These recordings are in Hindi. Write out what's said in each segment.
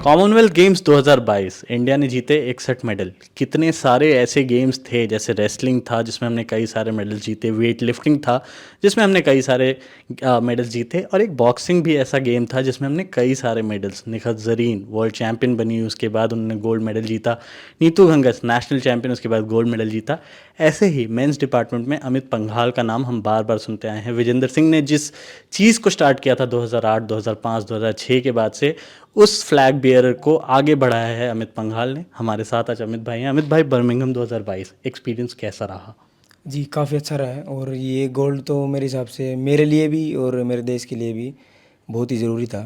कॉमनवेल्थ गेम्स 2022 इंडिया ने जीते 61 मेडल। कितने सारे ऐसे गेम्स थे, जैसे रेसलिंग था जिसमें हमने कई सारे मेडल जीते, वेट लिफ्टिंग था जिसमें हमने कई सारे मेडल जीते, और एक बॉक्सिंग भी ऐसा गेम था जिसमें हमने कई सारे medals. Nikhat Zareen world champion बनी, उसके बाद उन्होंने गोल्ड मेडल जीता। नीतू घंगस नेशनल चैंपियन, उसके बाद गोल्ड मेडल जीता। ऐसे ही मेंस डिपार्टमेंट में अमित पंघाल का नाम हम बार बार सुनते आए हैं। विजेंदर सिंह ने जिस चीज़ को स्टार्ट किया था 2008, 2005, 2006 के बाद से, उस फ्लैग बियरर को आगे बढ़ाया है अमित पंघाल ने। हमारे साथ आज अमित भाई हैं। अमित भाई, बर्मिंघम 2022 एक्सपीरियंस कैसा रहा? जी, काफ़ी अच्छा रहा है और ये गोल्ड तो मेरे हिसाब से मेरे लिए भी और मेरे देश के लिए भी बहुत ही ज़रूरी था,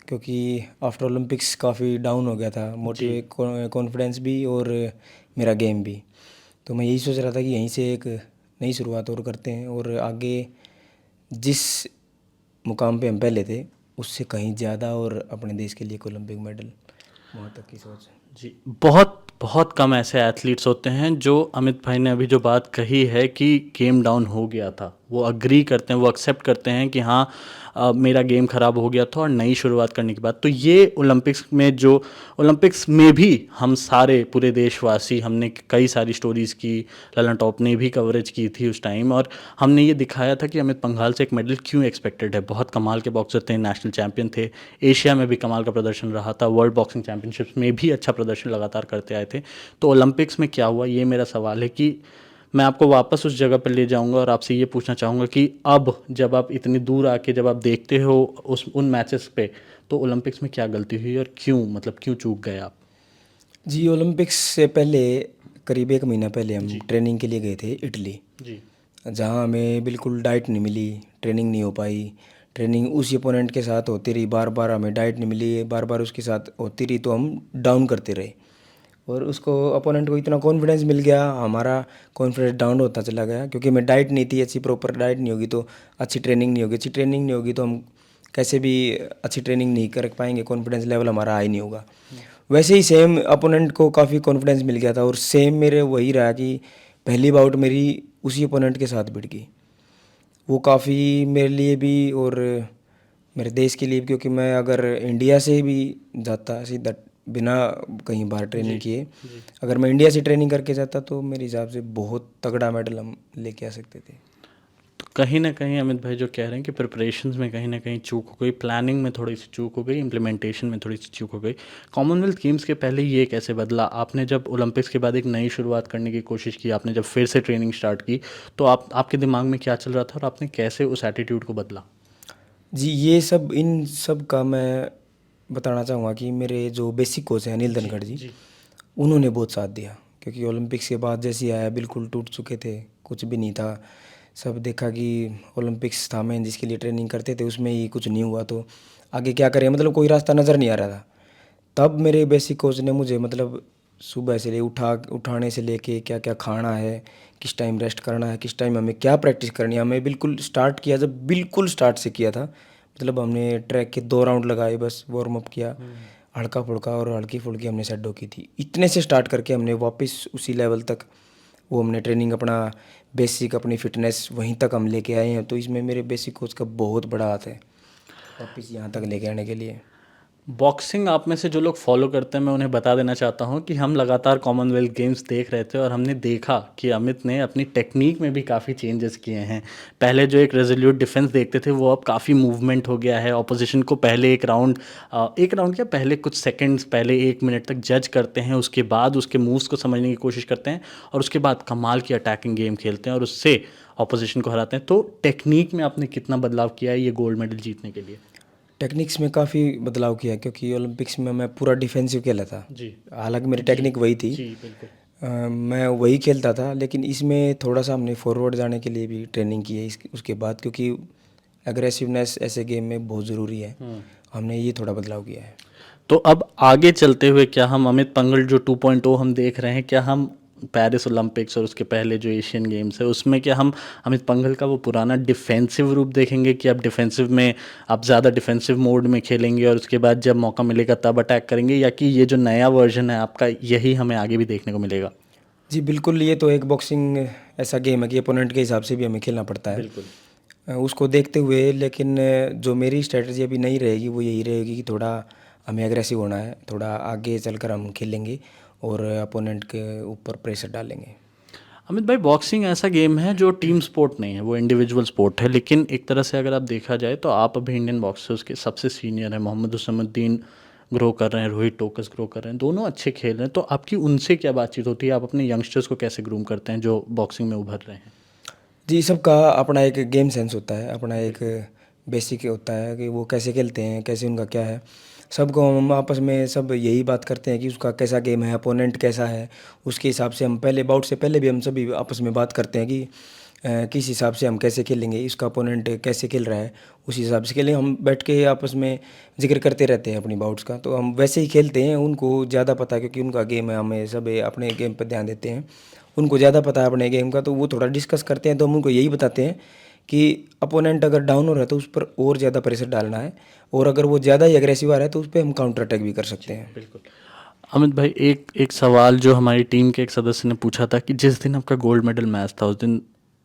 क्योंकि आफ्टर ओलंपिक्स काफ़ी डाउन हो गया था जी। मोटिवेट कॉन्फिडेंस भी और मेरा गेम भी। तो मैं यही सोच रहा था कि यहीं से एक नई शुरुआत और करते हैं और आगे जिस मुकाम पे हम पहले थे उससे कहीं ज़्यादा और अपने देश के लिए एक ओलंपिक मेडल, वहाँ तक की सोच है। जी, बहुत बहुत कम ऐसे एथलीट्स होते हैं जो, अमित भाई ने अभी जो बात कही है कि गेम डाउन हो गया था, वो अग्री करते हैं, वो एक्सेप्ट करते हैं कि हाँ, मेरा गेम ख़राब हो गया था और नई शुरुआत करने के बाद। तो ये ओलंपिक्स में भी हम सारे पूरे देशवासी, हमने कई सारी स्टोरीज़ की, ललन टॉप ने भी कवरेज की थी उस टाइम, और हमने ये दिखाया था कि अमित पंघाल से एक मेडल क्यों एक्सपेक्टेड है। बहुत कमाल के बॉक्सर थे, नेशनल चैंपियन थे, एशिया में भी कमाल का प्रदर्शन रहा था, वर्ल्ड बॉक्सिंग चैंपियनशिप्स में भी अच्छा प्रदर्शन लगातार करते आए थे। तो ओलंपिक्स में क्या हुआ, ये मेरा सवाल है कि मैं आपको वापस उस जगह पर ले जाऊंगा और आपसे ये पूछना चाहूँगा कि अब जब आप इतनी दूर आके जब आप देखते हो उस उन मैचेस पे, तो ओलंपिक्स में क्या गलती हुई और क्यों, मतलब क्यों चूक गए आप? जी, ओलंपिक्स से पहले करीब एक महीना पहले हम जी। ट्रेनिंग के लिए गए थे इटली, जी। जहाँ हमें बिल्कुल डाइट नहीं मिली, ट्रेनिंग नहीं हो पाई। ट्रेनिंग उसी अपोनेंट के साथ होती रही, बार बार हमें डाइट नहीं मिली, बार बार उसके साथ होती रही, तो हम डाउन करते रहे। और उसको अपोनेंट को इतना कॉन्फिडेंस मिल गया, हमारा कॉन्फिडेंस डाउन होता चला गया, क्योंकि हमें डाइट नहीं थी अच्छी, प्रॉपर डाइट नहीं होगी तो अच्छी ट्रेनिंग नहीं होगी, अच्छी ट्रेनिंग नहीं होगी तो हम कैसे भी अच्छी ट्रेनिंग नहीं कर पाएंगे, कॉन्फिडेंस लेवल हमारा हाई नहीं होगा। वैसे ही सेम अपोनेंट को काफ़ी कॉन्फिडेंस मिल गया था और सेम मेरे वही रहा कि पहली बाउट मेरी उसी अपोनेंट के साथ भिड़ गई। वो काफ़ी मेरे लिए भी और मेरे देश के लिए भी, क्योंकि मैं अगर इंडिया से भी जाता सीधा बिना कहीं बाहर जी। ट्रेनिंग किए, जी। अगर मैं इंडिया से ट्रेनिंग करके जाता तो मेरे हिसाब से बहुत तगड़ा मेडल हम लेके आ सकते थे। तो कहीं ना कहीं अमित भाई जो कह रहे हैं कि प्रिपरेशंस में कहीं ना कहीं चूक हो गई, प्लानिंग में थोड़ी सी चूक हो गई, इम्प्लीमेंटेशन में थोड़ी सी चूक हो गई। कॉमनवेल्थ गेम्स के पहले ये कैसे बदला? आपने जब ओलंपिक्स के बाद एक नई शुरुआत करने की कोशिश की, आपने जब फिर से ट्रेनिंग स्टार्ट की, तो आपके दिमाग में क्या चल रहा था और आपने कैसे उस एटीट्यूड को बदला? जी, ये सब इन सब का मैं बताना चाहूँगा कि मेरे जो बेसिक कोच हैं अनिल जी। धनखड़ जी, जी। उन्होंने बहुत साथ दिया, क्योंकि ओलंपिक्स के बाद जैसे ही आया बिल्कुल टूट चुके थे, कुछ भी नहीं था। सब देखा कि ओलंपिक्स था, मैं जिसके लिए ट्रेनिंग करते थे उसमें ही कुछ नहीं हुआ तो आगे क्या करें, मतलब कोई रास्ता नज़र नहीं आ रहा था। तब मेरे बेसिक कोच ने मुझे मतलब सुबह से उठाने से लेके क्या क्या खाना है, किस टाइम रेस्ट करना है, किस टाइम हमें क्या प्रैक्टिस करनी है, हमें बिल्कुल स्टार्ट किया, जब बिल्कुल स्टार्ट से किया था। मतलब हमने ट्रैक के 2 राउंड लगाए, बस वार्म अप किया, हल्का फुल्का और हल्की फुल्की हमने शैडो की थी। इतने से स्टार्ट करके हमने वापस उसी लेवल तक वो हमने ट्रेनिंग अपना बेसिक अपनी फिटनेस वहीं तक हम लेके आए हैं। तो इसमें मेरे बेसिक कोच का बहुत बड़ा हाथ है वापस यहाँ तक लेके आने के लिए। बॉक्सिंग आप में से जो लोग फॉलो करते हैं, मैं उन्हें बता देना चाहता हूँ कि हम लगातार कॉमनवेल्थ गेम्स देख रहे थे और हमने देखा कि अमित ने अपनी टेक्निक में भी काफ़ी चेंजेस किए हैं। पहले जो एक रेजोल्यूट डिफेंस देखते थे, वो अब काफ़ी मूवमेंट हो गया है। ऑपोजिशन को पहले एक राउंड क्या, पहले कुछ सेकंड्स पहले 1 मिनट तक जज करते हैं, उसके बाद उसके मूव्स को समझने की कोशिश करते हैं, और उसके बाद कमाल की अटैकिंग गेम खेलते हैं और उससे ऑपोजिशन को हराते हैं। तो टेक्निक में आपने कितना बदलाव किया है ये गोल्ड मेडल जीतने के लिए? टेक्निक्स में काफ़ी बदलाव किया, क्योंकि ओलंपिक्स में मैं पूरा डिफेंसिव खेला था। जी। हालांकि मेरी जी। टेक्निक वही थी, जी, बिल्कुल। मैं वही खेलता था, लेकिन इसमें थोड़ा सा हमने फॉरवर्ड जाने के लिए भी ट्रेनिंग की है उसके बाद, क्योंकि एग्रेसिवनेस ऐसे गेम में बहुत ज़रूरी है। हमने ये थोड़ा बदलाव किया है। तो अब आगे चलते हुए क्या हम अमित पंघल जो 2.0 हम देख रहे हैं, क्या हम पेरिस ओलंपिक्स और उसके पहले जो एशियन गेम्स है उसमें क्या हम अमित पंघल का वो पुराना डिफेंसिव रूप देखेंगे कि अब डिफेंसिव में आप ज़्यादा डिफेंसिव मोड में खेलेंगे और उसके बाद जब मौका मिलेगा तब अटैक करेंगे, या कि ये जो नया वर्जन है आपका, यही हमें आगे भी देखने को मिलेगा? जी बिल्कुल, ये तो एक बॉक्सिंग ऐसा गेम है कि अपोनेंट के हिसाब से भी हमें खेलना पड़ता है। बिल्कुल। उसको देखते हुए, लेकिन जो मेरी स्ट्रेटजी अभी नहीं रहेगी वो यही रहेगी कि थोड़ा हमें एग्रेसिव होना है, थोड़ा आगे चलकर हम खेलेंगे और अपोनेंट के ऊपर प्रेशर डालेंगे। अमित भाई, बॉक्सिंग ऐसा गेम है जो टीम स्पोर्ट नहीं है, वो इंडिविजुअल स्पोर्ट है, लेकिन एक तरह से अगर आप देखा जाए तो आप अभी इंडियन बॉक्सर्स के सबसे सीनियर हैं। मोहम्मद हुसैनुद्दीन ग्रो कर रहे हैं, रोहित टोकस ग्रो कर रहे हैं, दोनों अच्छे खेल रहे हैं। तो आपकी उनसे क्या बातचीत होती है? आप अपने यंगस्टर्स को कैसे ग्रूम करते हैं जो बॉक्सिंग में उभर रहे हैं? जी, सबका अपना एक गेम सेंस होता है, अपना एक बेसिक होता है कि वो कैसे खेलते हैं, कैसे उनका क्या है। सबको हम आपस में सब यही बात करते हैं कि उसका कैसा गेम है, अपोनेंट कैसा है, उसके हिसाब से हम पहले बाउट से पहले भी हम सभी आपस में बात करते हैं कि किस हिसाब से हम कैसे खेलेंगे, इसका अपोनेंट कैसे खेल रहा है, उस हिसाब से खेलेंगे। हम बैठ के आपस में जिक्र करते रहते हैं अपनी बाउट्स का, तो हम वैसे ही खेलते हैं। उनको ज़्यादा पता है क्योंकि उनका गेम है, हमें सब अपने गेम पर ध्यान देते हैं। उनको ज़्यादा पता है अपने गेम का, तो वो थोड़ा डिस्कस करते हैं, तो हम उनको यही बताते हैं कि अपोनेंट अगर डाउन हो रहा है तो उस पर और ज़्यादा प्रेशर डालना है, और अगर वो ज़्यादा ही एग्रेसिव आ रहा है तो उस पर हम काउंटर अटैक भी कर सकते हैं। बिल्कुल। अमित भाई, एक एक सवाल जो हमारी टीम के एक सदस्य ने पूछा था कि जिस दिन आपका गोल्ड मेडल मैच था, उस दिन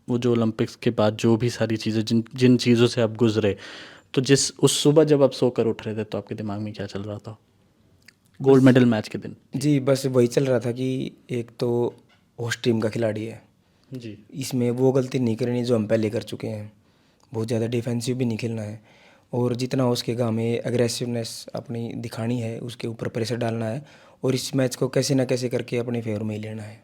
वो जो ओलंपिक्स के बाद जो भी सारी चीज़ें जिन जिन चीज़ों से आप गुजरे, तो जिस उस सुबह जब आप सोकर उठ रहे थे तो आपके दिमाग में क्या चल रहा था गोल्ड मेडल मैच के दिन? जी, बस वही चल रहा था कि एक तो होस्ट टीम का खिलाड़ी है, जी। इसमें वो गलती नहीं करनी जो हम पहले कर चुके हैं। बहुत ज़्यादा डिफेंसिव भी नहीं खेलना है, और जितना हो सकेगा हमें एग्रेसिवनेस अपनी दिखानी है, उसके ऊपर प्रेशर डालना है, और इस मैच को कैसे ना कैसे करके अपने फेवर में ही लेना है।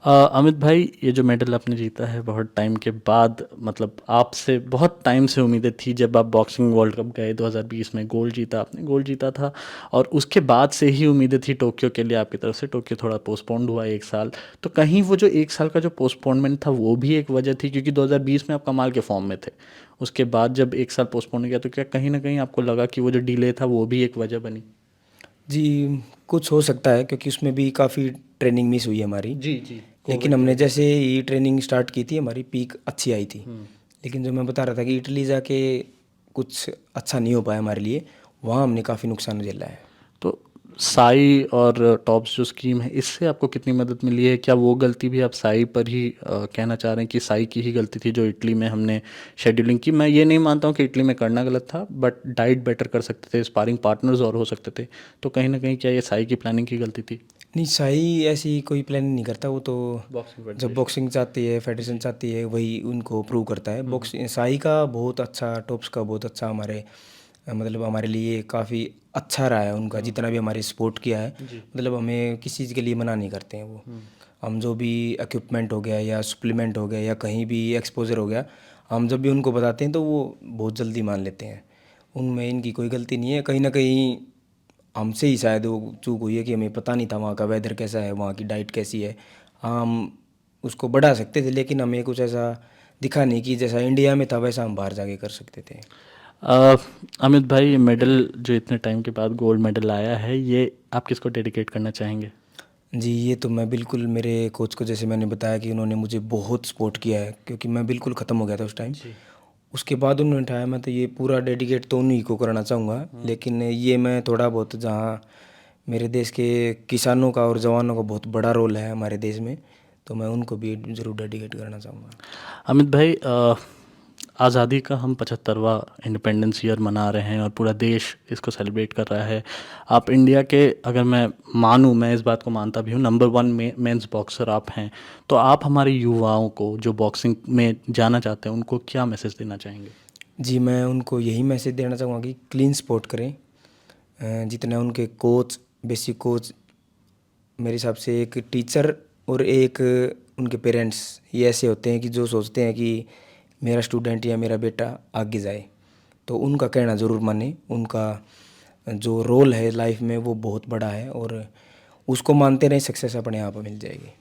अमित भाई, ये जो मेडल आपने जीता है बहुत टाइम के बाद, मतलब आपसे बहुत टाइम से उम्मीदें थी। जब आप बॉक्सिंग वर्ल्ड कप गए 2020 में, गोल्ड जीता आपने, गोल्ड जीता था, और उसके बाद से ही उम्मीदें थी टोक्यो के लिए आपकी तरफ से। टोक्यो थोड़ा पोस्टपोन्ड हुआ 1 साल, तो कहीं वो जो 1 साल का जो पोस्टपोनमेंट था वो भी एक वजह थी, क्योंकि 2020 में आप कमाल के फॉर्म में थे। उसके बाद जब 1 साल पोस्टपोन हो गया, तो क्या कहीं ना कहीं आपको लगा कि वो जो डिले था वो भी एक वजह बनी? जी, कुछ हो सकता है क्योंकि उसमें भी काफ़ी ट्रेनिंग मिस हुई है हमारी। जी जी। लेकिन हमने जैसे ही ट्रेनिंग स्टार्ट की थी हमारी पीक अच्छी आई थी। लेकिन जो मैं बता रहा था कि इटली जाके कुछ अच्छा नहीं हो पाया हमारे लिए, वहाँ हमने काफ़ी नुकसान झेला है। तो साई और टॉप्स जो स्कीम है, इससे आपको कितनी मदद मिली है? क्या वो गलती भी आप साई पर ही कहना चाह रहे हैं कि साई की ही गलती थी जो इटली में हमने शेड्यूलिंग की? मैं ये नहीं मानता हूँ कि इटली में करना गलत था, बट डाइट बेटर कर सकते थे, स्पारिंग पार्टनर्स और हो सकते थे। तो कहीं ना कहीं क्या ये साई की प्लानिंग की गलती थी? नहीं, साई ऐसी कोई प्लानिंग नहीं करता, वो तो बॉक्सिंग जब बॉक्सिंग चाहती है, फेडरेशन चाहती है, वही उनको अप्रूव करता है। बॉक्सिंग साई का बहुत अच्छा, टॉप्स का बहुत अच्छा हमारे मतलब हमारे लिए काफ़ी अच्छा रहा है उनका, जितना भी हमारे सपोर्ट किया है। मतलब हमें किसी चीज़ के लिए मना नहीं करते हैं वो। हम जो भी इक्विपमेंट हो गया या सप्लीमेंट हो गया या कहीं भी एक्सपोजर हो गया, हम जब भी उनको बताते हैं तो वो बहुत जल्दी मान लेते हैं। उनमें इनकी कोई गलती नहीं है। कहीं ना कहीं हमसे ही शायद वो चूक हुई है कि हमें पता नहीं था वहाँ का वेदर कैसा है, वहाँ की डाइट कैसी है। हम उसको बढ़ा सकते थे, लेकिन हमें कुछ ऐसा दिखा नहीं कि जैसा इंडिया में था वैसा हम बाहर जाके कर सकते थे। अ, अमित भाई, ये मेडल जो इतने टाइम के बाद गोल्ड मेडल आया है, ये आप किसको डेडिकेट करना चाहेंगे? जी, ये तो मैं बिल्कुल मेरे कोच को, जैसे मैंने बताया कि उन्होंने मुझे बहुत सपोर्ट किया है क्योंकि मैं बिल्कुल ख़त्म हो गया था उस टाइम। उसके बाद उन्होंने उठाया, मैं तो ये पूरा डेडिकेट तो उन्हीं को करना चाहूँगा। लेकिन ये मैं थोड़ा बहुत, जहाँ मेरे देश के किसानों का और जवानों का बहुत बड़ा रोल है हमारे देश में, तो मैं उनको भी ज़रूर डेडिकेट करना चाहूँगा। अमित भाई, आज़ादी का हम 75वां इंडिपेंडेंस ईयर मना रहे हैं और पूरा देश इसको सेलिब्रेट कर रहा है। आप इंडिया के, अगर मैं मानूँ, मैं इस बात को मानता भी हूँ, नंबर 1 मेंस बॉक्सर आप हैं। तो आप हमारे युवाओं को जो बॉक्सिंग में जाना चाहते हैं उनको क्या मैसेज देना चाहेंगे? जी, मैं उनको यही मैसेज देना चाहूँगा कि क्लीन स्पोर्ट करें। जितने उनके कोच, बेसिक कोच, मेरे हिसाब से एक टीचर और एक उनके पेरेंट्स, ये ऐसे होते हैं कि जो सोचते हैं कि मेरा स्टूडेंट या मेरा बेटा आगे जाए, तो उनका कहना ज़रूर माने। उनका जो रोल है लाइफ में वो बहुत बड़ा है, और उसको मानते रहें, सक्सेस अपने आप मिल जाएगी।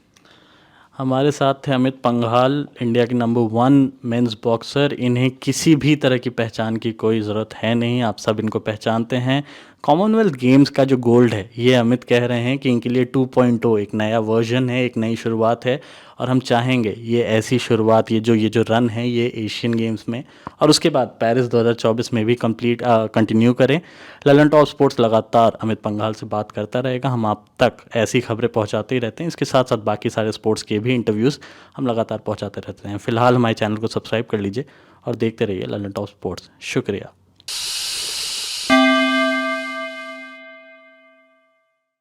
हमारे साथ थे अमित पंघाल, इंडिया के नंबर 1 मेंस बॉक्सर। इन्हें किसी भी तरह की पहचान की कोई ज़रूरत है नहीं, आप सब इनको पहचानते हैं। कॉमनवेल्थ गेम्स का जो गोल्ड है, ये अमित कह रहे हैं कि इनके लिए 2.0 एक नया वर्जन है, एक नई शुरुआत है, और हम चाहेंगे ये ऐसी शुरुआत, ये जो रन है, ये एशियन गेम्स में और उसके बाद पेरिस 2024 में भी कंटिन्यू करें। ललन टॉप स्पोर्ट्स लगातार अमित पंघाल से बात करता रहेगा। हम आप तक ऐसी खबरें पहुंचाते ही रहते हैं। इसके साथ साथ बाकी सारे स्पोर्ट्स के भी इंटरव्यूज़ हम लगातार पहुंचाते रहते हैं। फिलहाल हमारे चैनल को सब्सक्राइब कर लीजिए और देखते रहिए ललन टॉप स्पोर्ट्स। शुक्रिया।